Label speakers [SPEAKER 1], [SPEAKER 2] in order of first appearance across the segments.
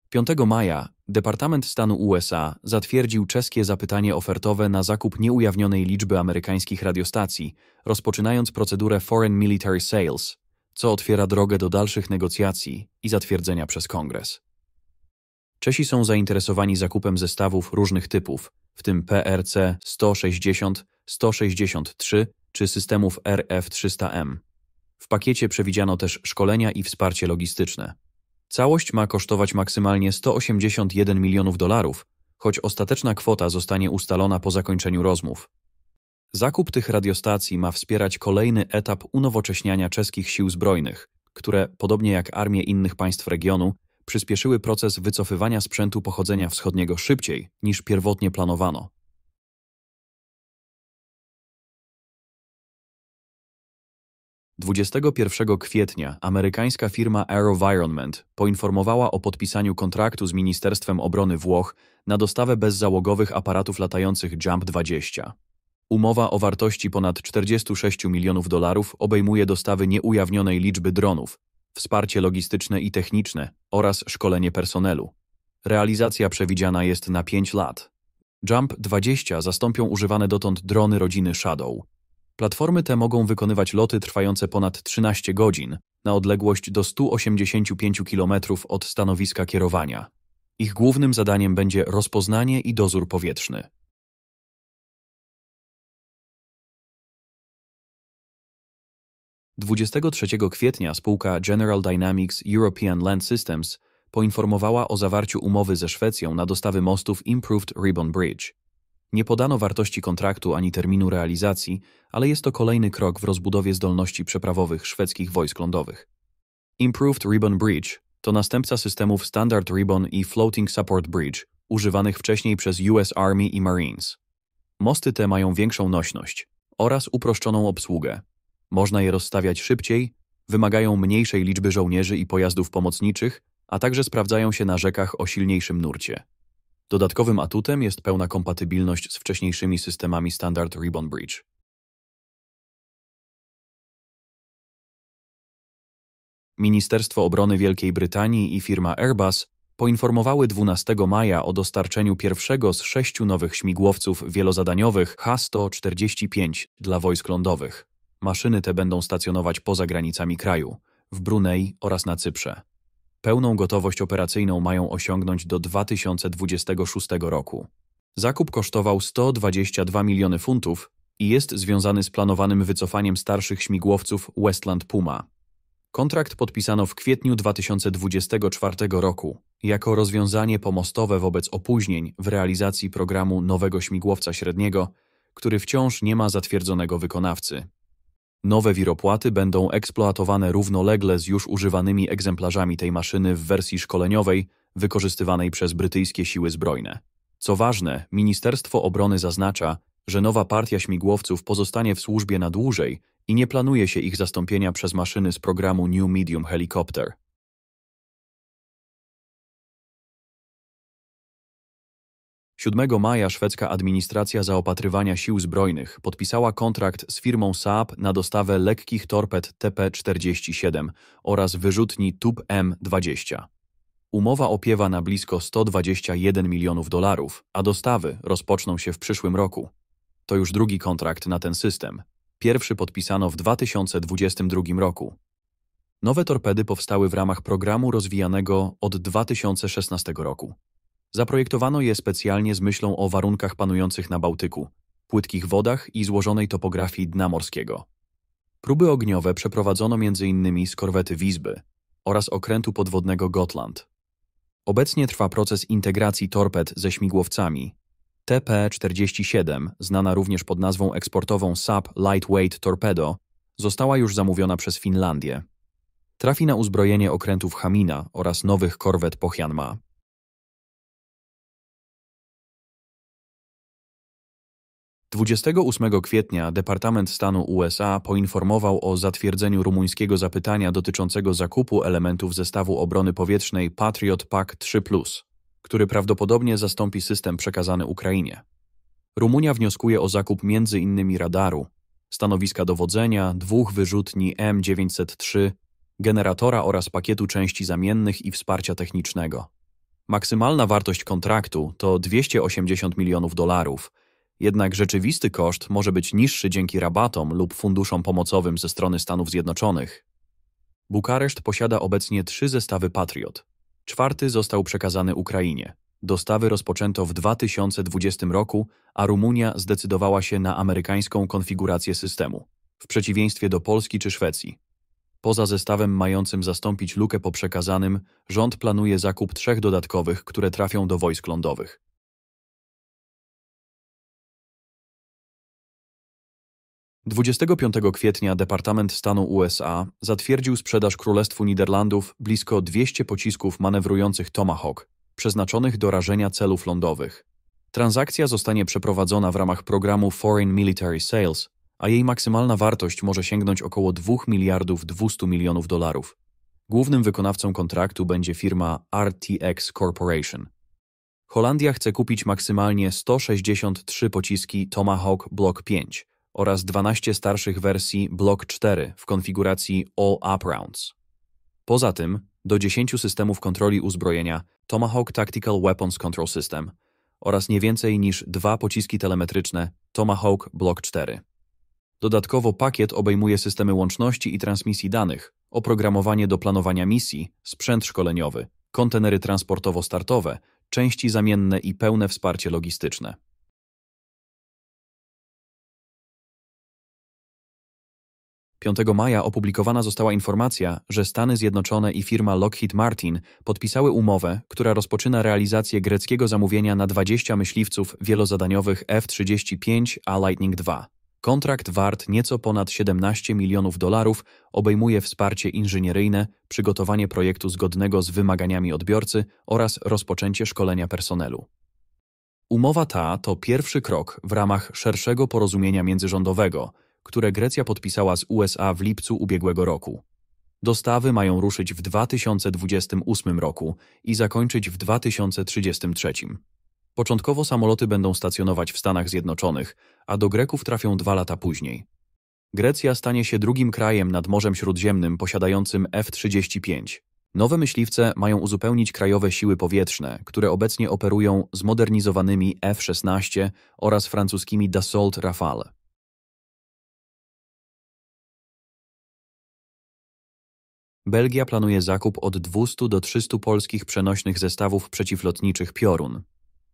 [SPEAKER 1] 5 maja Departament Stanu USA zatwierdził czeskie zapytanie ofertowe na zakup nieujawnionej liczby amerykańskich radiostacji, rozpoczynając procedurę Foreign Military Sales, co otwiera drogę do dalszych negocjacji i zatwierdzenia przez Kongres. Czesi są zainteresowani zakupem zestawów różnych typów, w tym PRC-160, 163 czy systemów RF-300M. W pakiecie przewidziano też szkolenia i wsparcie logistyczne. Całość ma kosztować maksymalnie $181 milionów, choć ostateczna kwota zostanie ustalona po zakończeniu rozmów. Zakup tych radiostacji ma wspierać kolejny etap unowocześniania czeskich sił zbrojnych, które, podobnie jak armie innych państw regionu, przyspieszyły proces wycofywania sprzętu pochodzenia wschodniego szybciej niż pierwotnie planowano. Dwudziestego 21 kwietnia amerykańska firma AeroVironment poinformowała o podpisaniu kontraktu z Ministerstwem Obrony Włoch na dostawę bezzałogowych aparatów latających JUMP 20. Umowa o wartości ponad $46 milionów obejmuje dostawy nieujawnionej liczby dronów, wsparcie logistyczne i techniczne oraz szkolenie personelu. Realizacja przewidziana jest na 5 lat. JUMP 20 zastąpią używane dotąd drony rodziny Shadow. Platformy te mogą wykonywać loty trwające ponad 13 godzin na odległość do 185 km od stanowiska kierowania. Ich głównym zadaniem będzie rozpoznanie i dozór powietrzny. Dwudziestego 3 kwietnia spółka General Dynamics European Land Systems poinformowała o zawarciu umowy ze Szwecją na dostawy mostów Improved Ribbon Bridge. Nie podano wartości kontraktu ani terminu realizacji, ale jest to kolejny krok w rozbudowie zdolności przeprawowych szwedzkich wojsk lądowych. Improved Ribbon Bridge to następca systemów Standard Ribbon i Floating Support Bridge, używanych wcześniej przez US Army i Marines. Mosty te mają większą nośność oraz uproszczoną obsługę. Można je rozstawiać szybciej, wymagają mniejszej liczby żołnierzy i pojazdów pomocniczych, a także sprawdzają się na rzekach o silniejszym nurcie. Dodatkowym atutem jest pełna kompatybilność z wcześniejszymi systemami Standard Ribbon Bridge. Ministerstwo Obrony Wielkiej Brytanii i firma Airbus poinformowały 12 maja o dostarczeniu pierwszego z 6 nowych śmigłowców wielozadaniowych H-145 dla wojsk lądowych. Maszyny te będą stacjonować poza granicami kraju, w Brunei oraz na Cyprze. Pełną gotowość operacyjną mają osiągnąć do 2026 roku. Zakup kosztował 122 miliony funtów i jest związany z planowanym wycofaniem starszych śmigłowców Westland Puma. Kontrakt podpisano w kwietniu 2024 roku jako rozwiązanie pomostowe wobec opóźnień w realizacji programu nowego śmigłowca średniego, który wciąż nie ma zatwierdzonego wykonawcy. Nowe wiropłaty będą eksploatowane równolegle z już używanymi egzemplarzami tej maszyny w wersji szkoleniowej wykorzystywanej przez brytyjskie siły zbrojne. Co ważne, Ministerstwo Obrony zaznacza, że nowa partia śmigłowców pozostanie w służbie na dłużej i nie planuje się ich zastąpienia przez maszyny z programu New Medium Helicopter. Siódmego maja szwedzka administracja zaopatrywania sił zbrojnych podpisała kontrakt z firmą Saab na dostawę lekkich torped TP-47 oraz wyrzutni TUB-M20. Umowa opiewa na blisko $121 milionów, a dostawy rozpoczną się w przyszłym roku. To już drugi kontrakt na ten system. Pierwszy podpisano w 2022 roku. Nowe torpedy powstały w ramach programu rozwijanego od 2016 roku. Zaprojektowano je specjalnie z myślą o warunkach panujących na Bałtyku, płytkich wodach i złożonej topografii dna morskiego. Próby ogniowe przeprowadzono m.in. z korwety Wisby oraz okrętu podwodnego Gotland. Obecnie trwa proces integracji torped ze śmigłowcami. TP-47, znana również pod nazwą eksportową Saab Lightweight Torpedo, została już zamówiona przez Finlandię. Trafi na uzbrojenie okrętów Hamina oraz nowych korwet Pohjanmaa. 28 kwietnia Departament Stanu USA poinformował o zatwierdzeniu rumuńskiego zapytania dotyczącego zakupu elementów zestawu obrony powietrznej Patriot PAC-3+, który prawdopodobnie zastąpi system przekazany Ukrainie. Rumunia wnioskuje o zakup m.in. radaru, stanowiska dowodzenia, 2 wyrzutni M903, generatora oraz pakietu części zamiennych i wsparcia technicznego. Maksymalna wartość kontraktu to $280 milionów, jednak rzeczywisty koszt może być niższy dzięki rabatom lub funduszom pomocowym ze strony Stanów Zjednoczonych. Bukareszt posiada obecnie 3 zestawy Patriot. 4. został przekazany Ukrainie. Dostawy rozpoczęto w 2020 roku, a Rumunia zdecydowała się na amerykańską konfigurację systemu, w przeciwieństwie do Polski czy Szwecji. Poza zestawem mającym zastąpić lukę po przekazanym, rząd planuje zakup 3 dodatkowych, które trafią do wojsk lądowych. Dnia 25 kwietnia Departament Stanu USA zatwierdził sprzedaż Królestwu Niderlandów blisko 200 pocisków manewrujących Tomahawk, przeznaczonych do rażenia celów lądowych. Transakcja zostanie przeprowadzona w ramach programu Foreign Military Sales, a jej maksymalna wartość może sięgnąć około $2,2 milionów. Głównym wykonawcą kontraktu będzie firma RTX Corporation. Holandia chce kupić maksymalnie 163 pociski Tomahawk Block 5 oraz 12 starszych wersji Block 4 w konfiguracji All-Up Rounds. Poza tym do 10 systemów kontroli uzbrojenia Tomahawk Tactical Weapons Control System oraz nie więcej niż 2 pociski telemetryczne Tomahawk Block 4. Dodatkowo pakiet obejmuje systemy łączności i transmisji danych, oprogramowanie do planowania misji, sprzęt szkoleniowy, kontenery transportowo-startowe, części zamienne i pełne wsparcie logistyczne. 5 maja opublikowana została informacja, że Stany Zjednoczone i firma Lockheed Martin podpisały umowę, która rozpoczyna realizację greckiego zamówienia na 20 myśliwców wielozadaniowych F-35A Lightning II. Kontrakt wart nieco ponad $17 milionów obejmuje wsparcie inżynieryjne, przygotowanie projektu zgodnego z wymaganiami odbiorcy oraz rozpoczęcie szkolenia personelu. Umowa ta to pierwszy krok w ramach szerszego porozumienia międzyrządowego, które Grecja podpisała z USA w lipcu ubiegłego roku. Dostawy mają ruszyć w 2028 roku i zakończyć w 2033. Początkowo samoloty będą stacjonować w Stanach Zjednoczonych, a do Greków trafią 2 lata później. Grecja stanie się drugim krajem nad Morzem Śródziemnym posiadającym F-35. Nowe myśliwce mają uzupełnić krajowe siły powietrzne, które obecnie operują zmodernizowanymi F-16 oraz francuskimi Dassault Rafale. Belgia planuje zakup od 200 do 300 polskich przenośnych zestawów przeciwlotniczych Piorun.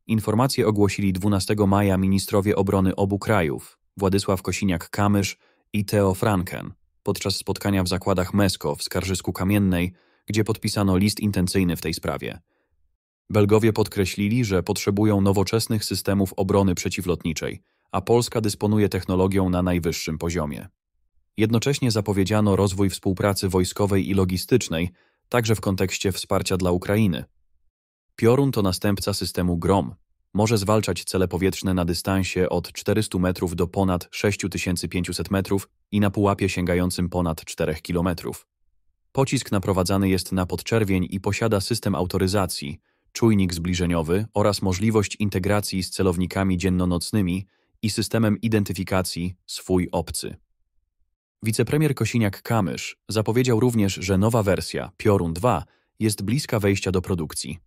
[SPEAKER 1] Informacje ogłosili 12 maja ministrowie obrony obu krajów, Władysław Kosiniak-Kamysz i Theo Franken, podczas spotkania w zakładach MESCO w Skarżysku-Kamiennej, gdzie podpisano list intencyjny w tej sprawie. Belgowie podkreślili, że potrzebują nowoczesnych systemów obrony przeciwlotniczej, a Polska dysponuje technologią na najwyższym poziomie. Jednocześnie zapowiedziano rozwój współpracy wojskowej i logistycznej, także w kontekście wsparcia dla Ukrainy. Piorun to następca systemu GROM. Może zwalczać cele powietrzne na dystansie od 400 metrów do ponad 6500 metrów i na pułapie sięgającym ponad 4 kilometrów. Pocisk naprowadzany jest na podczerwień i posiada system autoryzacji, czujnik zbliżeniowy oraz możliwość integracji z celownikami dzienno-nocnymi i systemem identyfikacji swój obcy. Wicepremier Kosiniak-Kamysz zapowiedział również, że nowa wersja Piorun 2 jest bliska wejścia do produkcji.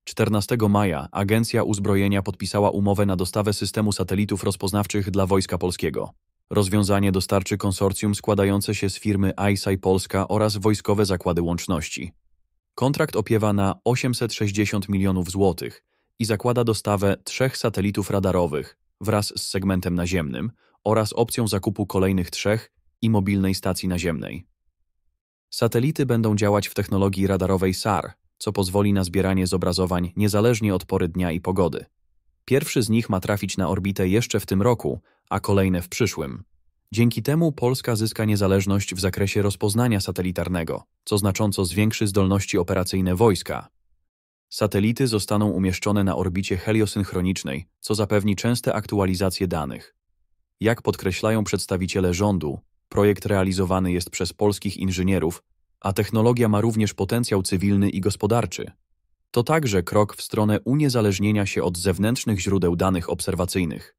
[SPEAKER 1] 14 maja Agencja Uzbrojenia podpisała umowę na dostawę systemu satelitów rozpoznawczych dla Wojska Polskiego. Rozwiązanie dostarczy konsorcjum składające się z firmy ICEYE Polska oraz Wojskowe Zakłady Łączności. Kontrakt opiewa na 860 milionów złotych i zakłada dostawę 3 satelitów radarowych wraz z segmentem naziemnym oraz opcją zakupu kolejnych 3 i mobilnej stacji naziemnej. Satelity będą działać w technologii radarowej SAR, co pozwoli na zbieranie zobrazowań niezależnie od pory dnia i pogody. Pierwszy z nich ma trafić na orbitę jeszcze w tym roku, a kolejne w przyszłym. Dzięki temu Polska zyska niezależność w zakresie rozpoznania satelitarnego, co znacząco zwiększy zdolności operacyjne wojska. Satelity zostaną umieszczone na orbicie heliosynchronicznej, co zapewni częste aktualizacje danych. Jak podkreślają przedstawiciele rządu, projekt realizowany jest przez polskich inżynierów, a technologia ma również potencjał cywilny i gospodarczy. To także krok w stronę uniezależnienia się od zewnętrznych źródeł danych obserwacyjnych.